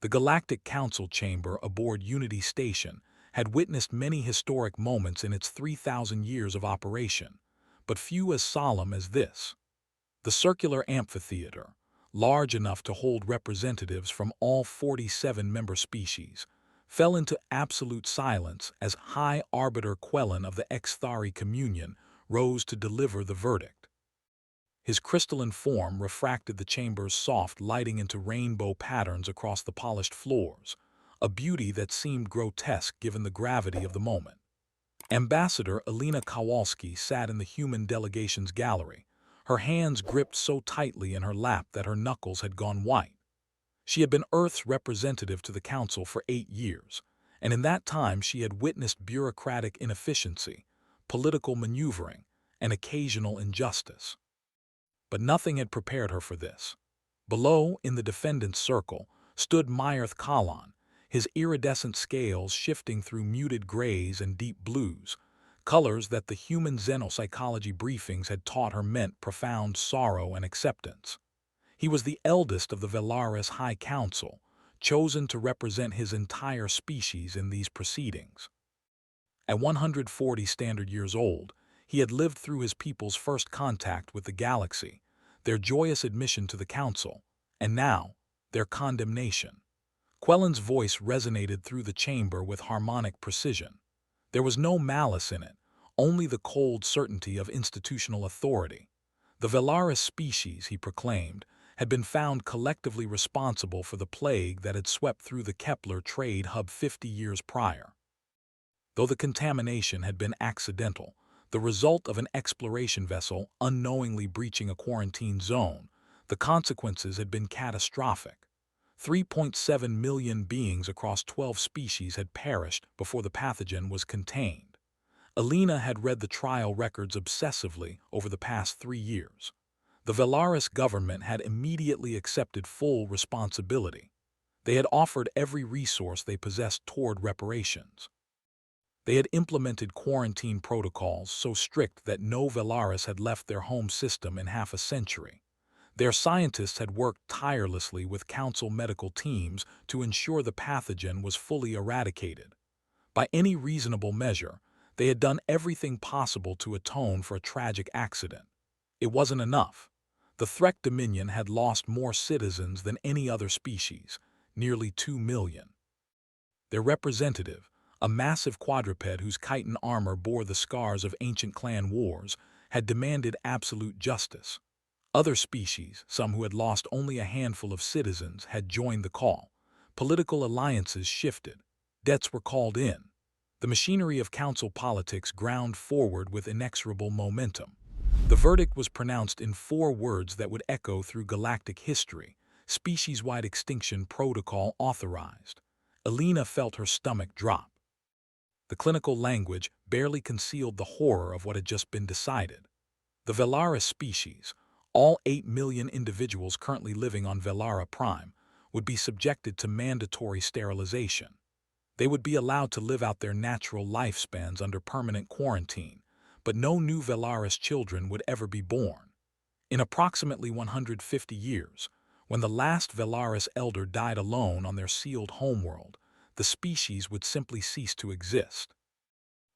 The Galactic Council chamber aboard Unity Station had witnessed many historic moments in its 3,000 years of operation, but few as solemn as this. The circular amphitheater, large enough to hold representatives from all 47 member species, fell into absolute silence as High Arbiter Quellen of the Exthari Communion rose to deliver the verdict. His crystalline form refracted the chamber's soft lighting into rainbow patterns across the polished floors, a beauty that seemed grotesque given the gravity of the moment. Ambassador Elena Kowalski sat in the human delegation's gallery, her hands gripped so tightly in her lap that her knuckles had gone white. She had been Earth's representative to the Council for 8 years, and in that time she had witnessed bureaucratic inefficiency, political maneuvering, and occasional injustice. But nothing had prepared her for this. Below, in the defendant's circle, stood Mireth Kalan, his iridescent scales shifting through muted grays and deep blues, colors that the human xenopsychology briefings had taught her meant profound sorrow and acceptance. He was the eldest of the Velaris High Council, chosen to represent his entire species in these proceedings. At 140 standard years old, he had lived through his people's first contact with the galaxy, their joyous admission to the Council, and now, their condemnation. Quellen's voice resonated through the chamber with harmonic precision. There was no malice in it, only the cold certainty of institutional authority. The Velaris species, he proclaimed, had been found collectively responsible for the plague that had swept through the Kepler trade hub 50 years prior. Though the contamination had been accidental, the result of an exploration vessel unknowingly breaching a quarantine zone, the consequences had been catastrophic. 3.7 million beings across 12 species had perished before the pathogen was contained. Elena had read the trial records obsessively over the past 3 years. The Velaris government had immediately accepted full responsibility. They had offered every resource they possessed toward reparations. They had implemented quarantine protocols so strict that no Velaris had left their home system in half a century. Their scientists had worked tirelessly with Council medical teams to ensure the pathogen was fully eradicated. By any reasonable measure, they had done everything possible to atone for a tragic accident. It wasn't enough. The Threk Dominion had lost more citizens than any other species, nearly 2 million. Their representative, a massive quadruped whose chitin armor bore the scars of ancient clan wars, had demanded absolute justice. Other species, some who had lost only a handful of citizens, had joined the call. Political alliances shifted. Debts were called in. The machinery of council politics ground forward with inexorable momentum. The verdict was pronounced in 4 words that would echo through galactic history: species-wide extinction protocol authorized. Elena felt her stomach drop. The clinical language barely concealed the horror of what had just been decided. The Velaris species, all 8 million individuals currently living on Velara Prime, would be subjected to mandatory sterilization. They would be allowed to live out their natural lifespans under permanent quarantine, but no new Velaris children would ever be born. In approximately 150 years, when the last Velaris elder died alone on their sealed homeworld, the species would simply cease to exist.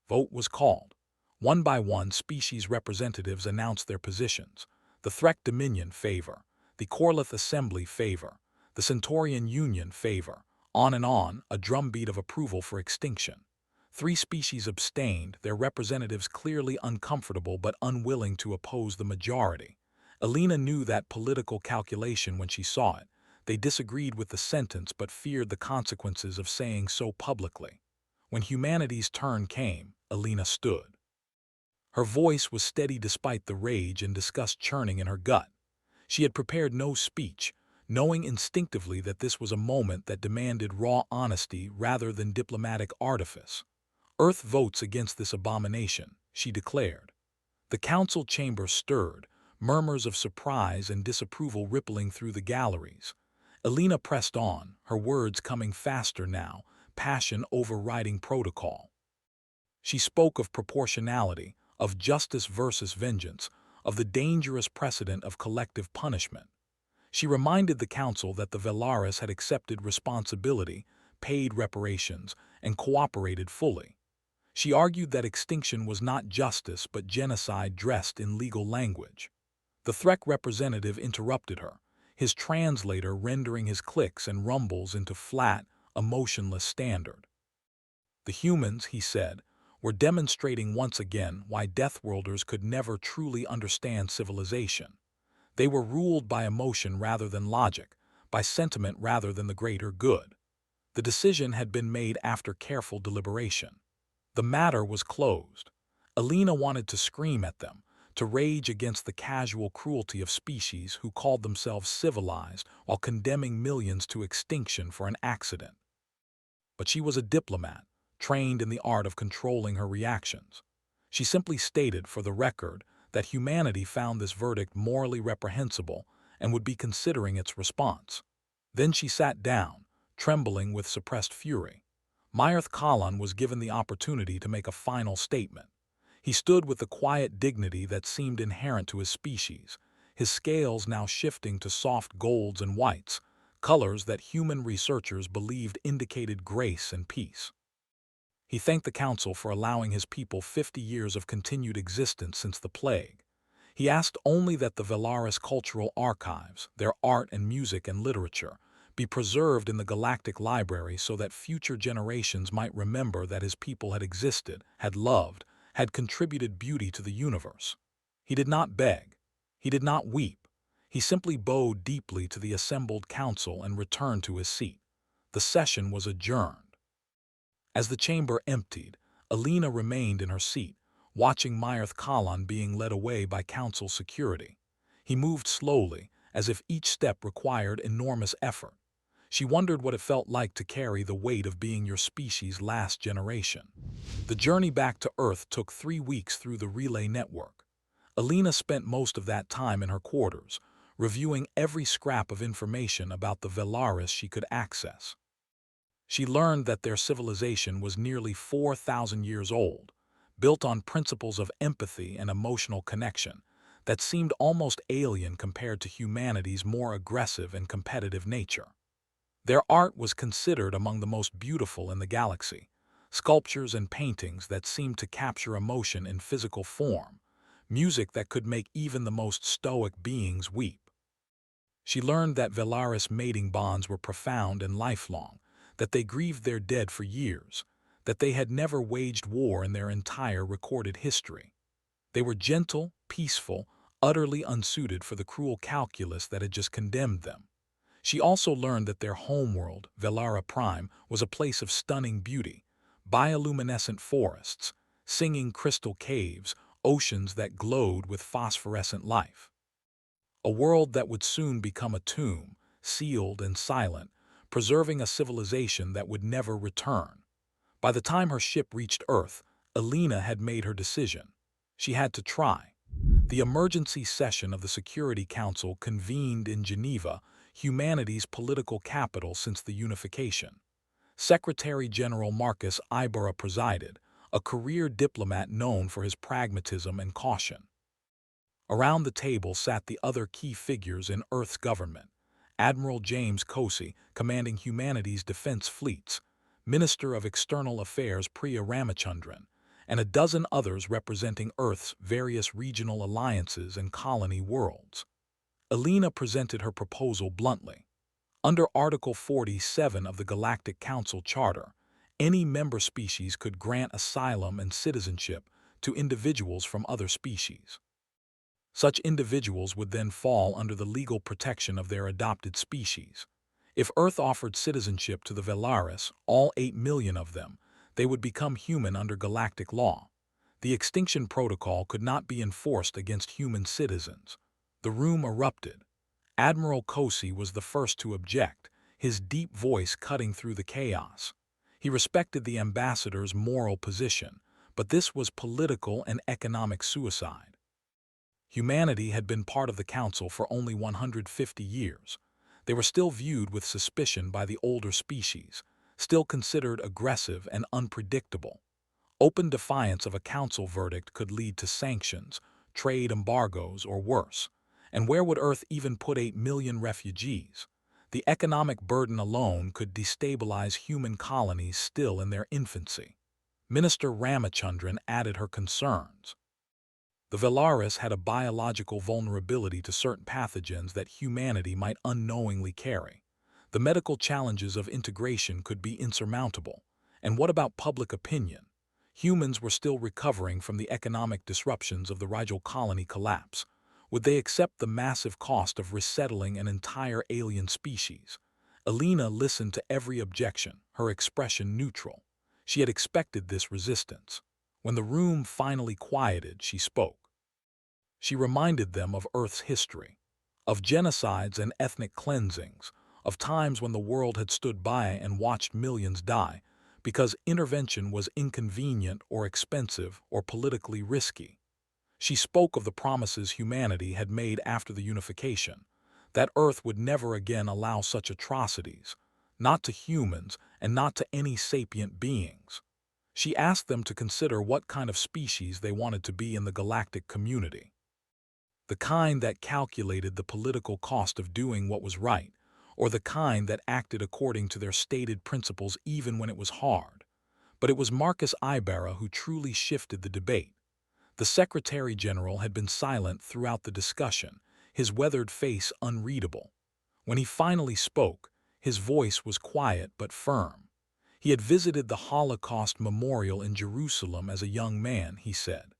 Vote was called. One by one, species representatives announced their positions. The Threk Dominion favor, the Corlith Assembly favor, the Centaurian Union favor, on, a drumbeat of approval for extinction. 3 species abstained, their representatives clearly uncomfortable but unwilling to oppose the majority. Elena knew that political calculation when she saw it. They disagreed with the sentence but feared the consequences of saying so publicly. When humanity's turn came, Elena stood. Her voice was steady despite the rage and disgust churning in her gut. She had prepared no speech, knowing instinctively that this was a moment that demanded raw honesty rather than diplomatic artifice. Earth votes against this abomination, she declared. The council chamber stirred, murmurs of surprise and disapproval rippling through the galleries. Elena pressed on, her words coming faster now, passion overriding protocol. She spoke of proportionality, of justice versus vengeance, of the dangerous precedent of collective punishment. She reminded the council that the Velaris had accepted responsibility, paid reparations, and cooperated fully. She argued that extinction was not justice but genocide dressed in legal language. The Threk representative interrupted her, his translator rendering his clicks and rumbles into flat, emotionless standard. The humans, he said, were demonstrating once again why Deathworlders could never truly understand civilization. They were ruled by emotion rather than logic, by sentiment rather than the greater good. The decision had been made after careful deliberation. The matter was closed. Elena wanted to scream at them, to rage against the casual cruelty of species who called themselves civilized while condemning millions to extinction for an accident. But she was a diplomat, trained in the art of controlling her reactions. She simply stated for the record that humanity found this verdict morally reprehensible and would be considering its response. Then she sat down, trembling with suppressed fury. Mireth was given the opportunity to make a final statement. He stood with the quiet dignity that seemed inherent to his species, his scales now shifting to soft golds and whites, colors that human researchers believed indicated grace and peace. He thanked the council for allowing his people 50 years of continued existence since the plague. He asked only that the Velaris cultural archives, their art and music and literature, be preserved in the Galactic Library so that future generations might remember that his people had existed, had loved, had contributed beauty to the universe. He did not beg. He did not weep. He simply bowed deeply to the assembled council and returned to his seat. The session was adjourned. As the chamber emptied, Elena remained in her seat, watching Mireth being led away by council security. He moved slowly, as if each step required enormous effort. She wondered what it felt like to carry the weight of being your species' last generation. The journey back to Earth took 3 weeks through the relay network. Elena spent most of that time in her quarters, reviewing every scrap of information about the Velaris she could access. She learned that their civilization was nearly 4,000 years old, built on principles of empathy and emotional connection that seemed almost alien compared to humanity's more aggressive and competitive nature. Their art was considered among the most beautiful in the galaxy, sculptures and paintings that seemed to capture emotion in physical form, music that could make even the most stoic beings weep. She learned that Velaris mating bonds were profound and lifelong, that they grieved their dead for years, that they had never waged war in their entire recorded history. They were gentle, peaceful, utterly unsuited for the cruel calculus that had just condemned them. She also learned that their homeworld, Velara Prime, was a place of stunning beauty, bioluminescent forests, singing crystal caves, oceans that glowed with phosphorescent life. A world that would soon become a tomb, sealed and silent, preserving a civilization that would never return. By the time her ship reached Earth, Elena had made her decision. She had to try. The emergency session of the Security Council convened in Geneva, humanity's political capital since the unification. Secretary General Marcus Ibera presided, a career diplomat known for his pragmatism and caution. Around the table sat the other key figures in Earth's government: Admiral James Cosi, commanding humanity's defense fleets, Minister of External Affairs Priya Ramachandran, and a dozen others representing Earth's various regional alliances and colony worlds. Elena presented her proposal bluntly. Under Article 47 of the Galactic Council Charter, any member species could grant asylum and citizenship to individuals from other species. Such individuals would then fall under the legal protection of their adopted species. If Earth offered citizenship to the Velaris, all 8 million of them, they would become human under galactic law. The Extinction Protocol could not be enforced against human citizens. The room erupted. Admiral Cosi was the first to object, his deep voice cutting through the chaos. He respected the ambassador's moral position, but this was political and economic suicide. Humanity had been part of the Council for only 150 years. They were still viewed with suspicion by the older species, still considered aggressive and unpredictable. Open defiance of a Council verdict could lead to sanctions, trade embargoes, or worse, And where would Earth even put 8 million refugees? The economic burden alone could destabilize human colonies still in their infancy. Minister Ramachandran added her concerns. The Velaris had a biological vulnerability to certain pathogens that humanity might unknowingly carry. The medical challenges of integration could be insurmountable. And what about public opinion? Humans were still recovering from the economic disruptions of the Rigel colony collapse. Would they accept the massive cost of resettling an entire alien species? Elena listened to every objection, her expression neutral. She had expected this resistance. When the room finally quieted, she spoke. She reminded them of Earth's history, of genocides and ethnic cleansings, of times when the world had stood by and watched millions die because intervention was inconvenient or expensive or politically risky. She spoke of the promises humanity had made after the unification, that Earth would never again allow such atrocities, not to humans and not to any sapient beings. She asked them to consider what kind of species they wanted to be in the galactic community. The kind that calculated the political cost of doing what was right, or the kind that acted according to their stated principles even when it was hard. But it was Marcus Ibarra who truly shifted the debate. The Secretary General had been silent throughout the discussion, his weathered face unreadable. When he finally spoke, his voice was quiet but firm. He had visited the Holocaust Memorial in Jerusalem as a young man, he said.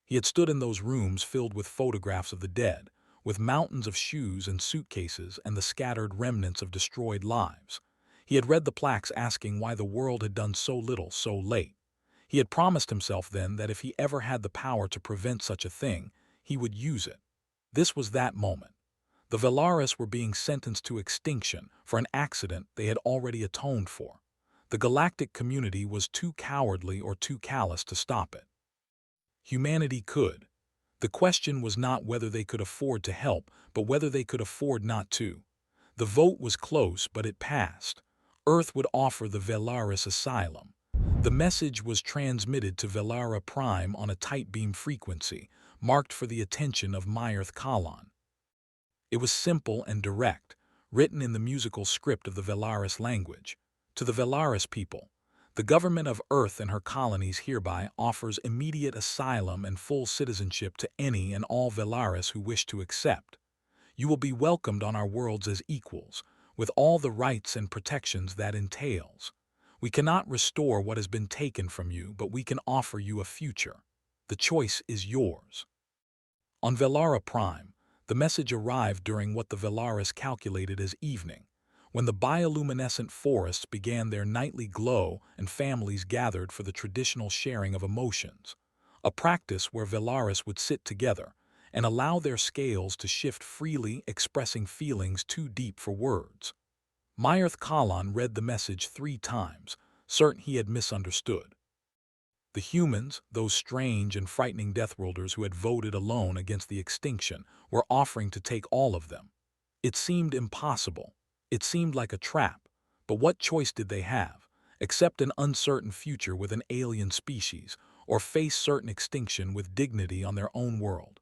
He had stood in those rooms filled with photographs of the dead, with mountains of shoes and suitcases and the scattered remnants of destroyed lives. He had read the plaques asking why the world had done so little so late. He had promised himself then that if he ever had the power to prevent such a thing, he would use it. This was that moment. The Velaris were being sentenced to extinction for an accident they had already atoned for. The galactic community was too cowardly or too callous to stop it. Humanity could. The question was not whether they could afford to help, but whether they could afford not to. The vote was close, but it passed. Earth would offer the Velaris asylum. The message was transmitted to Velara Prime on a tight beam frequency, marked for the attention of Mireth Kalan. It was simple and direct, written in the musical script of the Velaris language. To the Velaris people, the government of Earth and her colonies hereby offers immediate asylum and full citizenship to any and all Velaris who wish to accept. You will be welcomed on our worlds as equals, with all the rights and protections that entails. We cannot restore what has been taken from you, but we can offer you a future. The choice is yours. On Velara Prime, the message arrived during what the Velaris calculated as evening, when the bioluminescent forests began their nightly glow and families gathered for the traditional sharing of emotions, a practice where Velaris would sit together and allow their scales to shift freely, expressing feelings too deep for words. Mireth Kalan read the message 3 times, certain he had misunderstood. The humans, those strange and frightening Deathworlders who had voted alone against the extinction, were offering to take all of them. It seemed impossible. It seemed like a trap. But what choice did they have? Accept an uncertain future with an alien species, or face certain extinction with dignity on their own world?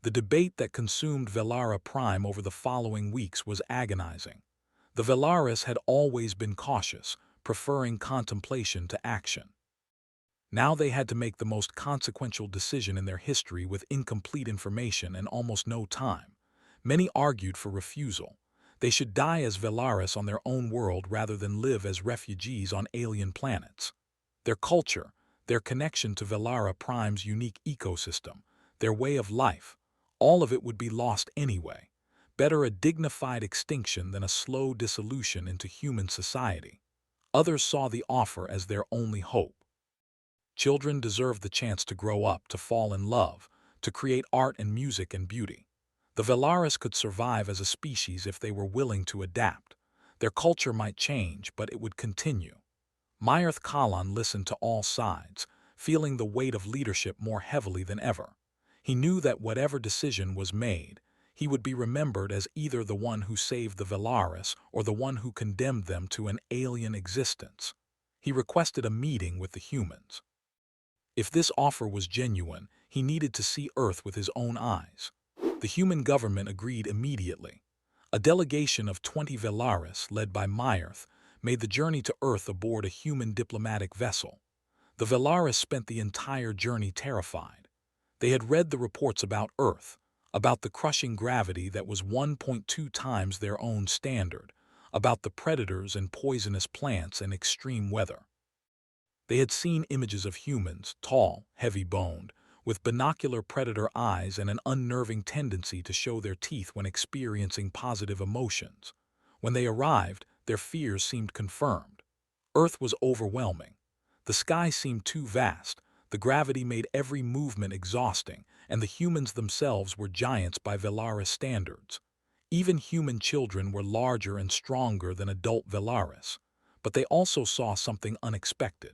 The debate that consumed Velara Prime over the following weeks was agonizing. The Velaris had always been cautious, preferring contemplation to action. Now they had to make the most consequential decision in their history with incomplete information and almost no time. Many argued for refusal. They should die as Velaris on their own world rather than live as refugees on alien planets. Their culture, their connection to Velara Prime's unique ecosystem, their way of life, all of it would be lost anyway. Better a dignified extinction than a slow dissolution into human society. Others saw the offer as their only hope. Children deserved the chance to grow up, to fall in love, to create art and music and beauty. The Velaris could survive as a species if they were willing to adapt. Their culture might change, but it would continue. Mireth Kalan listened to all sides, feeling the weight of leadership more heavily than ever. He knew that whatever decision was made, he would be remembered as either the one who saved the Velaris or the one who condemned them to an alien existence. He requested a meeting with the humans. If this offer was genuine, he needed to see Earth with his own eyes. The human government agreed immediately. A delegation of 20 Velaris, led by Mireth, made the journey to Earth aboard a human diplomatic vessel. The Velaris spent the entire journey terrified. They had read the reports about Earth, about the crushing gravity that was 1.2 times their own standard, about the predators and poisonous plants and extreme weather. They had seen images of humans, tall, heavy-boned, with binocular predator eyes and an unnerving tendency to show their teeth when experiencing positive emotions. When they arrived, their fears seemed confirmed. Earth was overwhelming. The sky seemed too vast, the gravity made every movement exhausting, and the humans themselves were giants by Velaris standards. Even human children were larger and stronger than adult Velaris. But they also saw something unexpected.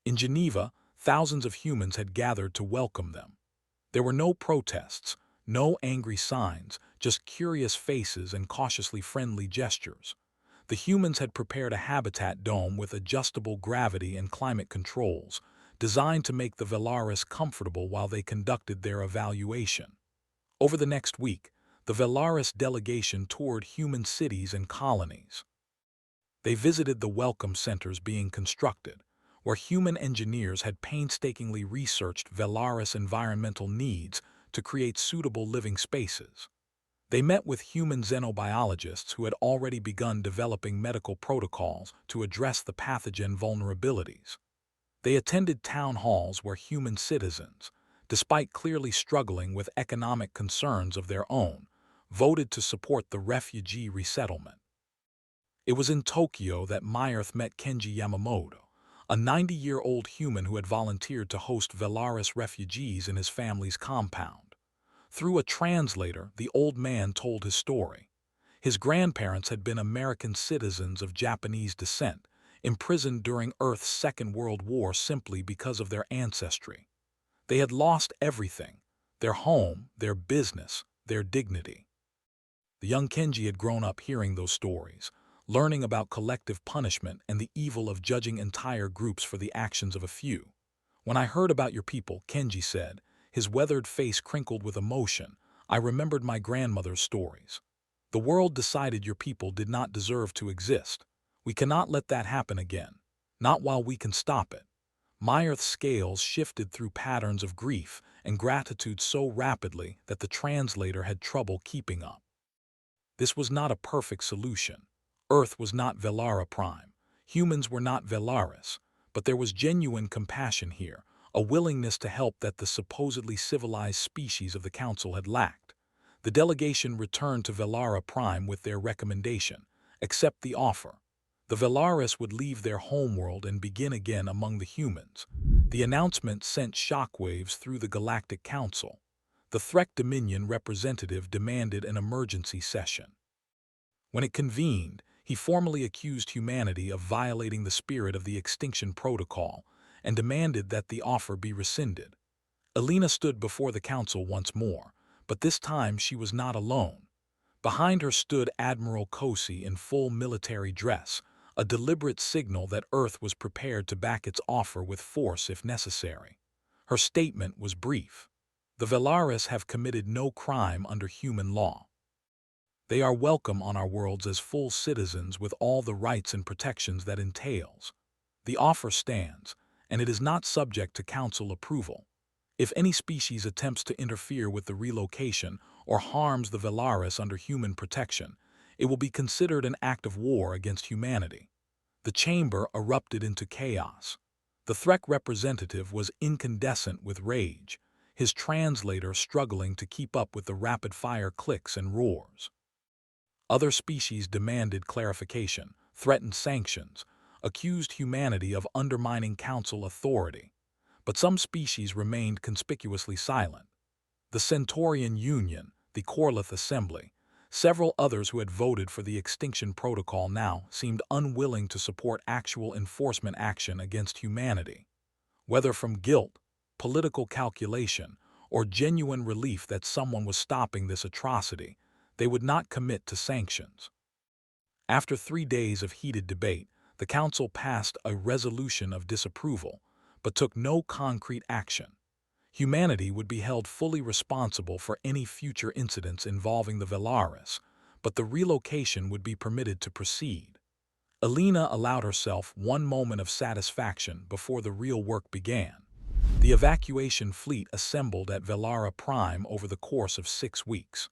In Geneva, thousands of humans had gathered to welcome them. There were no protests, no angry signs, just curious faces and cautiously friendly gestures. The humans had prepared a habitat dome with adjustable gravity and climate controls, designed to make the Velaris comfortable while they conducted their evaluation. Over the next week, the Velaris delegation toured human cities and colonies. They visited the welcome centers being constructed, where human engineers had painstakingly researched Velaris environmental needs to create suitable living spaces. They met with human xenobiologists who had already begun developing medical protocols to address the pathogen vulnerabilities. They attended town halls where human citizens, despite clearly struggling with economic concerns of their own, voted to support the refugee resettlement. It was in Tokyo that Mireth met Kenji Yamamoto, a 90-year-old human who had volunteered to host Velaris refugees in his family's compound. Through a translator, the old man told his story. His grandparents had been American citizens of Japanese descent, imprisoned during Earth's Second World War simply because of their ancestry. They had lost everything: their home, their business, their dignity. The young Kenji had grown up hearing those stories, learning about collective punishment and the evil of judging entire groups for the actions of a few. "When I heard about your people," Kenji said, his weathered face crinkled with emotion, "I remembered my grandmother's stories. The world decided your people did not deserve to exist. We cannot let that happen again. Not while we can stop it." Mireth's scales shifted through patterns of grief and gratitude so rapidly that the translator had trouble keeping up. This was not a perfect solution. Earth was not Velara Prime. Humans were not Velaris. But there was genuine compassion here, a willingness to help that the supposedly civilized species of the Council had lacked. The delegation returned to Velara Prime with their recommendation: accept the offer. The Velaris would leave their homeworld and begin again among the humans. The announcement sent shockwaves through the Galactic Council. The Threk Dominion representative demanded an emergency session. When it convened, he formally accused humanity of violating the spirit of the Extinction Protocol and demanded that the offer be rescinded. Elena stood before the council once more, but this time she was not alone. Behind her stood Admiral Kosi in full military dress, a deliberate signal that Earth was prepared to back its offer with force if necessary. Her statement was brief: "The Velaris have committed no crime under human law. They are welcome on our worlds as full citizens with all the rights and protections that entails. The offer stands, and it is not subject to council approval. If any species attempts to interfere with the relocation or harms the Velaris under human protection, it will be considered an act of war against humanity." The chamber erupted into chaos. The Threk representative was incandescent with rage, his translator struggling to keep up with the rapid-fire clicks and roars. Other species demanded clarification, threatened sanctions, accused humanity of undermining council authority. But some species remained conspicuously silent. The Centaurian Union, the Corlith Assembly, several others who had voted for the Extinction Protocol now seemed unwilling to support actual enforcement action against humanity. Whether from guilt, political calculation, or genuine relief that someone was stopping this atrocity, they would not commit to sanctions. After 3 days of heated debate, the Council passed a resolution of disapproval, but took no concrete action. Humanity would be held fully responsible for any future incidents involving the Velaris, but the relocation would be permitted to proceed. Elena allowed herself one moment of satisfaction before the real work began. The evacuation fleet assembled at Velara Prime over the course of 6 weeks.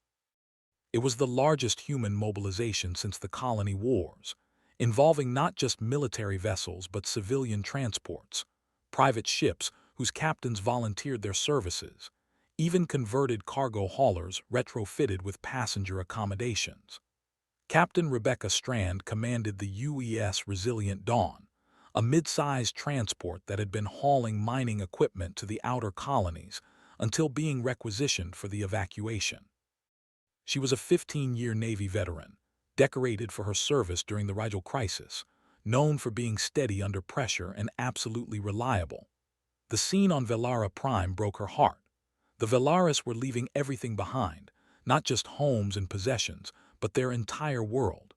It was the largest human mobilization since the colony wars, involving not just military vessels but civilian transports, private ships whose captains volunteered their services, even converted cargo haulers retrofitted with passenger accommodations. Captain Rebecca Strand commanded the UES Resilient Dawn, a mid-sized transport that had been hauling mining equipment to the outer colonies until being requisitioned for the evacuation. She was a 15-year Navy veteran, decorated for her service during the Rigel Crisis, known for being steady under pressure and absolutely reliable. The scene on Velara Prime broke her heart. The Velaris were leaving everything behind, not just homes and possessions, but their entire world.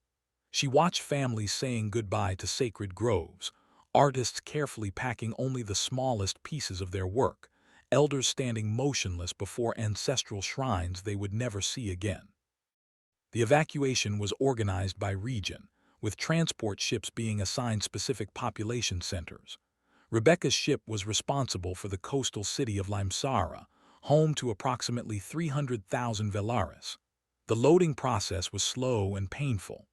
She watched families saying goodbye to sacred groves, artists carefully packing only the smallest pieces of their work, elders standing motionless before ancestral shrines they would never see again. The evacuation was organized by region, with transport ships being assigned specific population centers. Rebecca's ship was responsible for the coastal city of Limsara, home to approximately 300,000 Velaris. The loading process was slow and painful.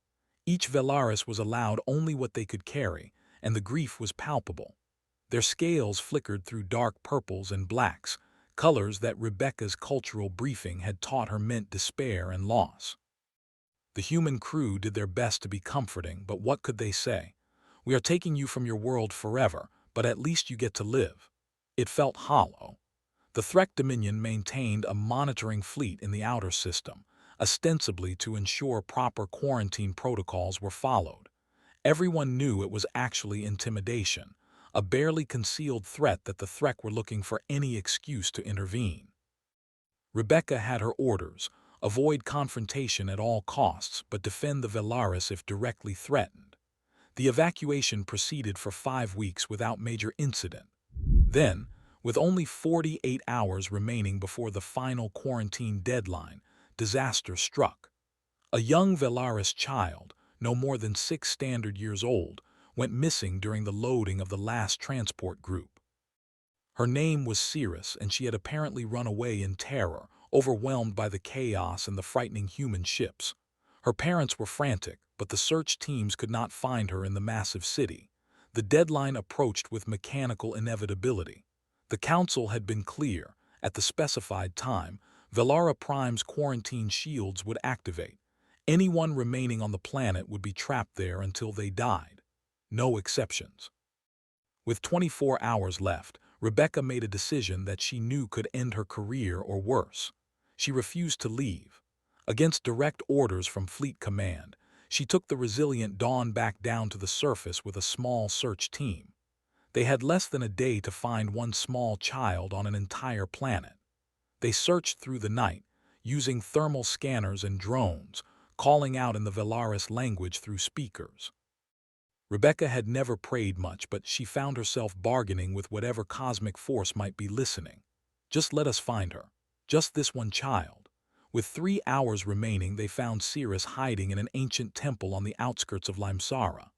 Each Velaris was allowed only what they could carry, and the grief was palpable. Their scales flickered through dark purples and blacks, colors that Rebecca's cultural briefing had taught her meant despair and loss. The human crew did their best to be comforting, but what could they say? "We are taking you from your world forever, but at least you get to live." It felt hollow. The Threk Dominion maintained a monitoring fleet in the outer system, ostensibly to ensure proper quarantine protocols were followed. Everyone knew it was actually intimidation, a barely concealed threat that the Threk were looking for any excuse to intervene. Rebecca had her orders: avoid confrontation at all costs, but defend the Velaris if directly threatened. The evacuation proceeded for 5 weeks without major incident. Then, with only 48 hours remaining before the final quarantine deadline, disaster struck. A young Velaris child, no more than 6 standard years old, went missing during the loading of the last transport group. Her name was Cirrus, and she had apparently run away in terror, overwhelmed by the chaos and the frightening human ships. Her parents were frantic, but the search teams could not find her in the massive city. The deadline approached with mechanical inevitability. The Council had been clear: at the specified time, Velara Prime's quarantine shields would activate. Anyone remaining on the planet would be trapped there until they died. No exceptions. With 24 hours left, Rebecca made a decision that she knew could end her career or worse. She refused to leave. Against direct orders from Fleet Command, she took the Resilient Dawn back down to the surface with a small search team. They had less than a day to find one small child on an entire planet. They searched through the night, using thermal scanners and drones, calling out in the Velaris language through speakers. Rebecca had never prayed much, but she found herself bargaining with whatever cosmic force might be listening. Just let us find her. Just this one child. With 3 hours remaining, they found Cirrus hiding in an ancient temple on the outskirts of Limsara.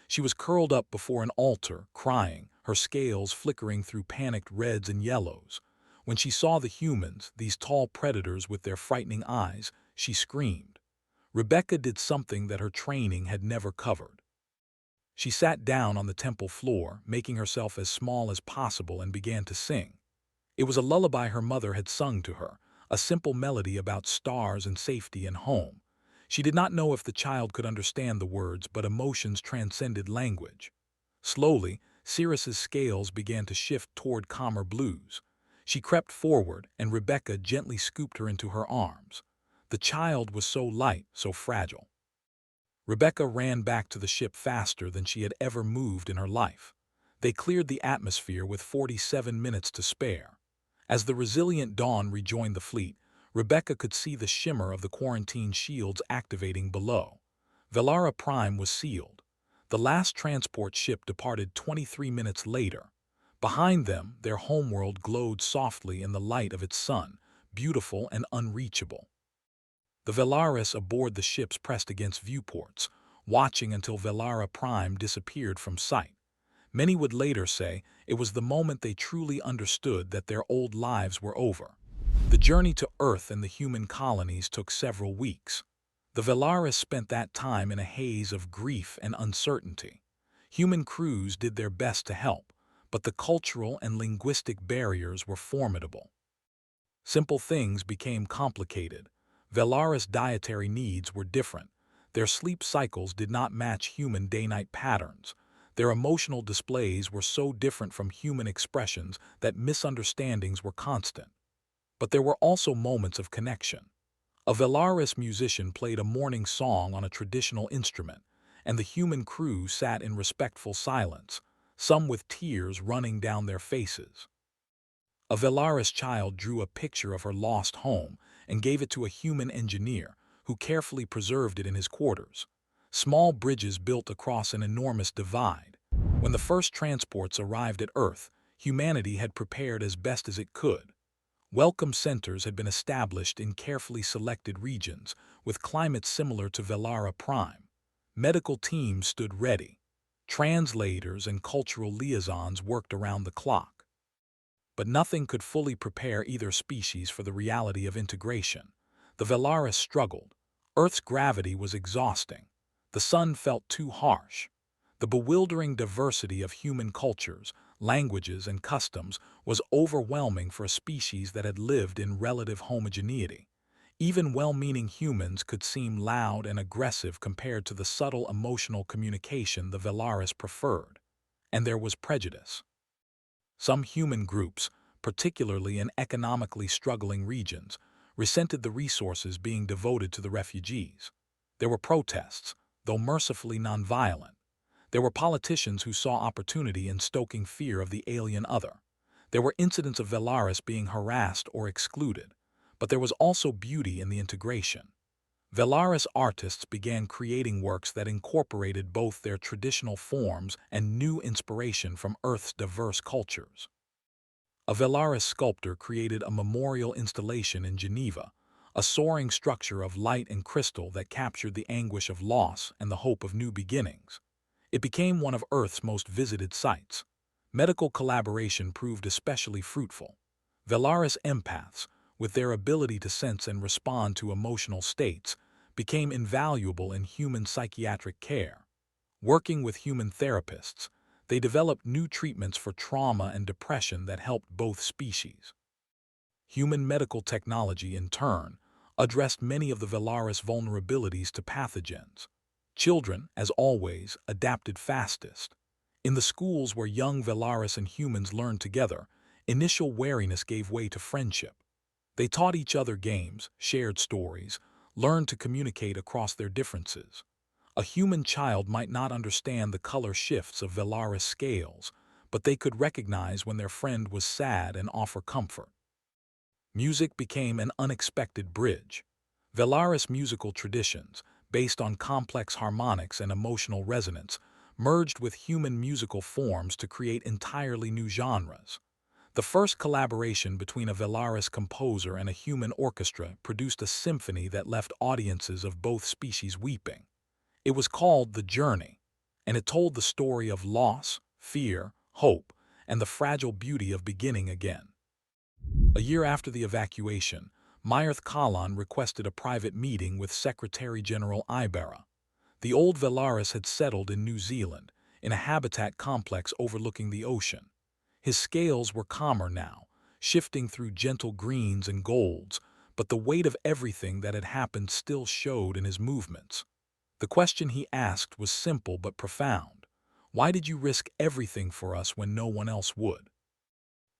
She was curled up before an altar, crying, her scales flickering through panicked reds and yellows. When she saw the humans, these tall predators with their frightening eyes, she screamed. Rebecca did something that her training had never covered. She sat down on the temple floor, making herself as small as possible, and began to sing. It was a lullaby her mother had sung to her, a simple melody about stars and safety and home. She did not know if the child could understand the words, but emotions transcended language. Slowly, Cirrus's scales began to shift toward calmer blues. She crept forward, and Rebecca gently scooped her into her arms. The child was so light, so fragile. Rebecca ran back to the ship faster than she had ever moved in her life. They cleared the atmosphere with 47 minutes to spare. As the Resilient Dawn rejoined the fleet, Rebecca could see the shimmer of the quarantine shields activating below. Velara Prime was sealed. The last transport ship departed 23 minutes later. Behind them, their homeworld glowed softly in the light of its sun, beautiful and unreachable. The Velaris aboard the ships pressed against viewports, watching until Velara Prime disappeared from sight. Many would later say it was the moment they truly understood that their old lives were over. The journey to Earth and the human colonies took several weeks. The Velaris spent that time in a haze of grief and uncertainty. Human crews did their best to help, but the cultural and linguistic barriers were formidable. Simple things became complicated. Velaris' dietary needs were different. Their sleep cycles did not match human day-night patterns. Their emotional displays were so different from human expressions that misunderstandings were constant. But there were also moments of connection. A Velaris musician played a morning song on a traditional instrument, and the human crew sat in respectful silence, some with tears running down their faces. A Velaris child drew a picture of her lost home and gave it to a human engineer, who carefully preserved it in his quarters. Small bridges built across an enormous divide. When the first transports arrived at Earth, humanity had prepared as best as it could. Welcome centers had been established in carefully selected regions, with climates similar to Velara Prime. Medical teams stood ready. Translators and cultural liaisons worked around the clock. But nothing could fully prepare either species for the reality of integration. The Velaris struggled. Earth's gravity was exhausting. The sun felt too harsh. The bewildering diversity of human cultures, languages, and customs was overwhelming for a species that had lived in relative homogeneity. Even well-meaning humans could seem loud and aggressive compared to the subtle emotional communication the Velaris preferred. And there was prejudice. Some human groups, particularly in economically struggling regions, resented the resources being devoted to the refugees. There were protests, though mercifully nonviolent. There were politicians who saw opportunity in stoking fear of the alien other. There were incidents of Velaris being harassed or excluded, but there was also beauty in the integration. Velaris artists began creating works that incorporated both their traditional forms and new inspiration from Earth's diverse cultures. A Velaris sculptor created a memorial installation in Geneva, a soaring structure of light and crystal that captured the anguish of loss and the hope of new beginnings. It became one of Earth's most visited sites. Medical collaboration proved especially fruitful. Velaris empaths, with their ability to sense and respond to emotional states, became invaluable in human psychiatric care. Working with human therapists, they developed new treatments for trauma and depression that helped both species. Human medical technology, in turn, addressed many of the Velaris vulnerabilities to pathogens. Children, as always, adapted fastest. In the schools where young Velaris and humans learned together, initial wariness gave way to friendship. They taught each other games, shared stories, learned to communicate across their differences. A human child might not understand the color shifts of Velaris scales, but they could recognize when their friend was sad and offer comfort. Music became an unexpected bridge. Velaris musical traditions, based on complex harmonics and emotional resonance, merged with human musical forms to create entirely new genres. The first collaboration between a Velaris composer and a human orchestra produced a symphony that left audiences of both species weeping. It was called The Journey, and it told the story of loss, fear, hope, and the fragile beauty of beginning again. A year after the evacuation, Mireth requested a private meeting with Secretary-General Ibarra. The old Velaris had settled in New Zealand, in a habitat complex overlooking the ocean. His scales were calmer now, shifting through gentle greens and golds, but the weight of everything that had happened still showed in his movements. The question he asked was simple but profound. Why did you risk everything for us when no one else would?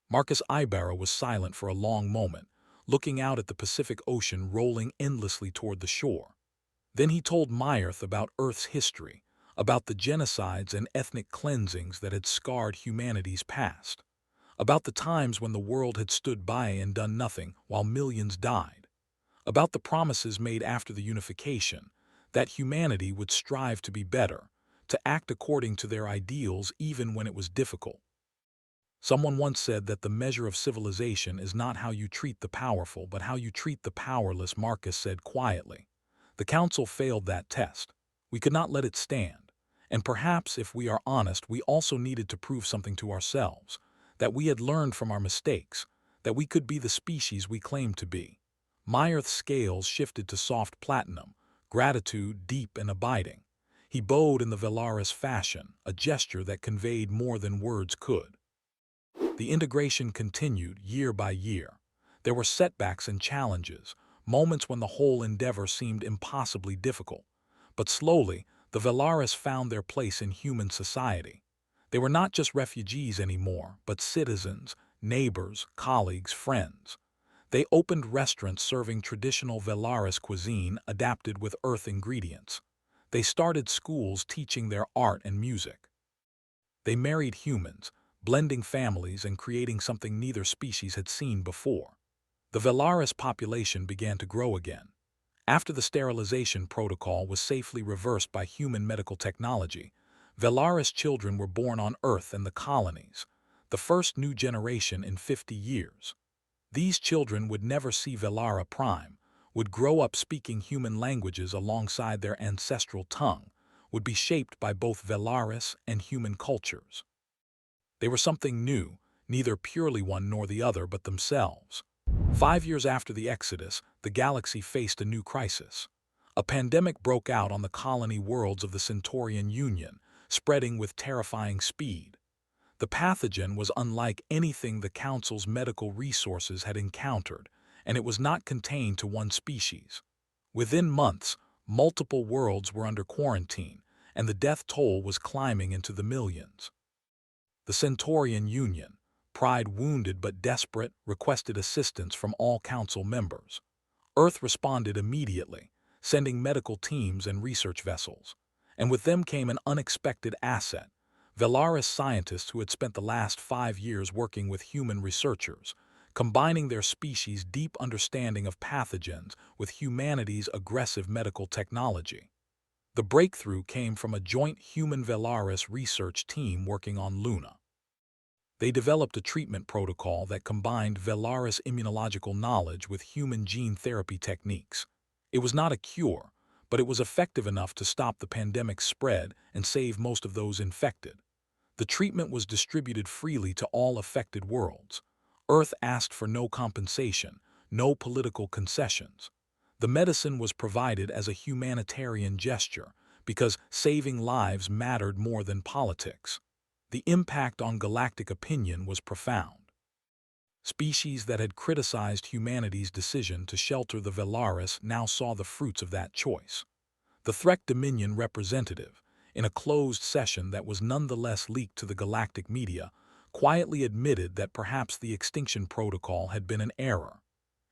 Marcus Ibarra was silent for a long moment, looking out at the Pacific Ocean rolling endlessly toward the shore. Then he told Mireth about Earth's history, about the genocides and ethnic cleansings that had scarred humanity's past, about the times when the world had stood by and done nothing while millions died, about the promises made after the unification, that humanity would strive to be better, to act according to their ideals even when it was difficult. Someone once said that the measure of civilization is not how you treat the powerful, but how you treat the powerless, Marcus said quietly. The council failed that test. We could not let it stand. And perhaps, if we are honest, we also needed to prove something to ourselves, that we had learned from our mistakes, that we could be the species we claimed to be. Mireth's scales shifted to soft platinum, gratitude deep and abiding. He bowed in the Velaris fashion, a gesture that conveyed more than words could. The integration continued year by year. There were setbacks and challenges, moments when the whole endeavor seemed impossibly difficult. But slowly, the Velaris found their place in human society. They were not just refugees anymore, but citizens, neighbors, colleagues, friends. They opened restaurants serving traditional Velaris cuisine adapted with Earth ingredients. They started schools teaching their art and music. They married humans, blending families and creating something neither species had seen before. The Velaris population began to grow again. After the sterilization protocol was safely reversed by human medical technology, Velaris children were born on Earth and the colonies, the first new generation in 50 years. These children would never see Velara Prime, would grow up speaking human languages alongside their ancestral tongue, would be shaped by both Velaris and human cultures. They were something new, neither purely one nor the other but themselves. 5 years after the Exodus, the galaxy faced a new crisis. A pandemic broke out on the colony worlds of the Centaurian Union, spreading with terrifying speed. The pathogen was unlike anything the Council's medical resources had encountered, and it was not contained to one species. Within months, multiple worlds were under quarantine, and the death toll was climbing into the millions. The Centaurian Union, pride wounded but desperate, requested assistance from all Council members. Earth responded immediately, sending medical teams and research vessels. And with them came an unexpected asset: Velaris scientists who had spent the last 5 years working with human researchers, combining their species' deep understanding of pathogens with humanity's aggressive medical technology. The breakthrough came from a joint human-Velaris research team working on Luna. They developed a treatment protocol that combined Velaris immunological knowledge with human gene therapy techniques. It was not a cure, but it was effective enough to stop the pandemic's spread and save most of those infected. The treatment was distributed freely to all affected worlds. Earth asked for no compensation, no political concessions. The medicine was provided as a humanitarian gesture because saving lives mattered more than politics. The impact on galactic opinion was profound. Species that had criticized humanity's decision to shelter the Velaris now saw the fruits of that choice. The Threk Dominion representative, in a closed session that was nonetheless leaked to the galactic media, quietly admitted that perhaps the Extinction Protocol had been an error.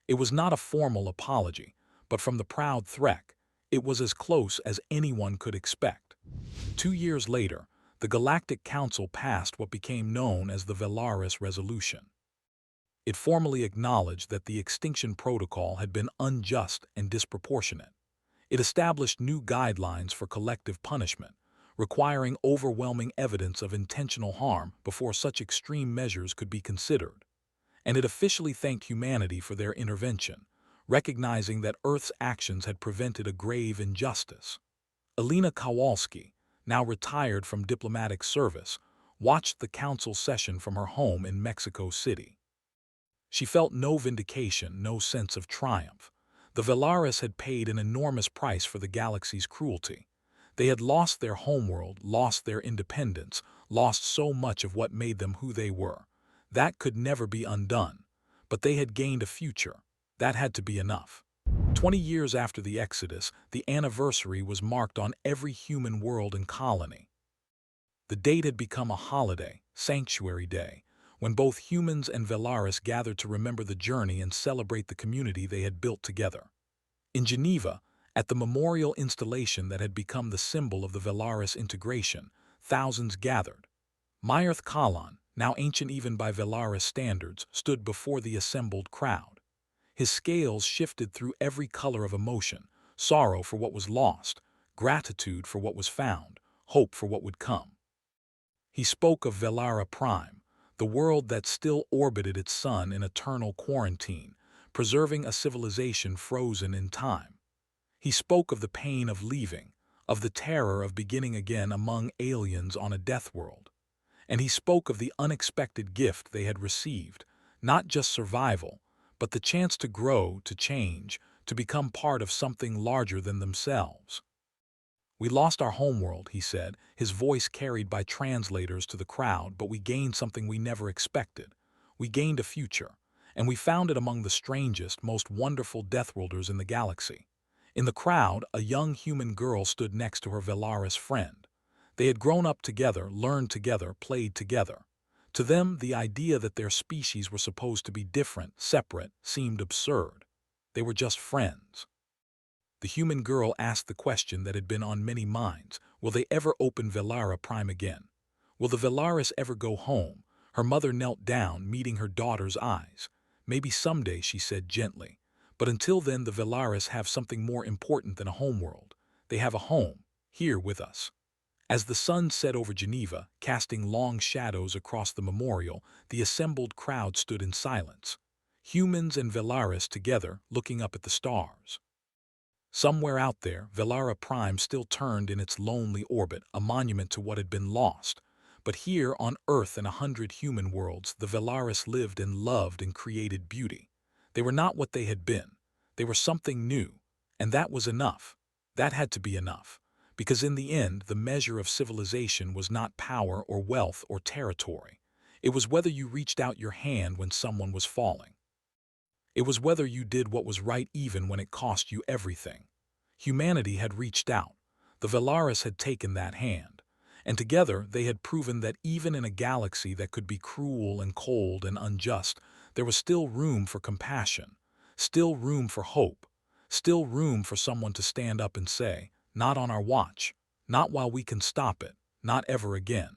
It was not a formal apology, but from the proud Threk, it was as close as anyone could expect. 2 years later, the Galactic Council passed what became known as the Velaris Resolution. It formally acknowledged that the Extinction Protocol had been unjust and disproportionate. It established new guidelines for collective punishment, requiring overwhelming evidence of intentional harm before such extreme measures could be considered. And it officially thanked humanity for their intervention, recognizing that Earth's actions had prevented a grave injustice. Elena Kowalski, now retired from diplomatic service, watched the council session from her home in Mexico City. She felt no vindication, no sense of triumph. The Velaris had paid an enormous price for the galaxy's cruelty. They had lost their homeworld, lost their independence, lost so much of what made them who they were. That could never be undone. But they had gained a future. That had to be enough. 20 years after the Exodus, the anniversary was marked on every human world and colony. The date had become a holiday, Sanctuary Day, when both humans and Velaris gathered to remember the journey and celebrate the community they had built together. In Geneva, at the memorial installation that had become the symbol of the Velaris integration, thousands gathered. Mireth Kalan, now ancient even by Velaris standards, stood before the assembled crowd. His scales shifted through every color of emotion: sorrow for what was lost, gratitude for what was found, hope for what would come. He spoke of Velara Prime, the world that still orbited its sun in eternal quarantine, preserving a civilization frozen in time. He spoke of the pain of leaving, of the terror of beginning again among aliens on a death world. And he spoke of the unexpected gift they had received, not just survival, but the chance to grow, to change, to become part of something larger than themselves. We lost our homeworld, he said, his voice carried by translators to the crowd, but we gained something we never expected. We gained a future, and we found it among the strangest, most wonderful Deathworlders in the galaxy. In the crowd, a young human girl stood next to her Velaris friend. They had grown up together, learned together, played together. To them, the idea that their species were supposed to be different, separate, seemed absurd. They were just friends. The human girl asked the question that had been on many minds: will they ever open Velara Prime again? Will the Velaris ever go home? Her mother knelt down, meeting her daughter's eyes. Maybe someday, she said gently. But until then, the Velaris have something more important than a homeworld. They have a home, here with us. As the sun set over Geneva, casting long shadows across the memorial, the assembled crowd stood in silence. Humans and Velaris together, looking up at the stars. Somewhere out there, Velara Prime still turned in its lonely orbit, a monument to what had been lost. But here on Earth and 100 human worlds, the Velaris lived and loved and created beauty. They were not what they had been. They were something new. And that was enough. That had to be enough. Because in the end, the measure of civilization was not power or wealth or territory. It was whether you reached out your hand when someone was falling. It was whether you did what was right even when it cost you everything. Humanity had reached out. The Velaris had taken that hand. And together they had proven that even in a galaxy that could be cruel and cold and unjust, there was still room for compassion, still room for hope, still room for someone to stand up and say, not on our watch, not while we can stop it, not ever again.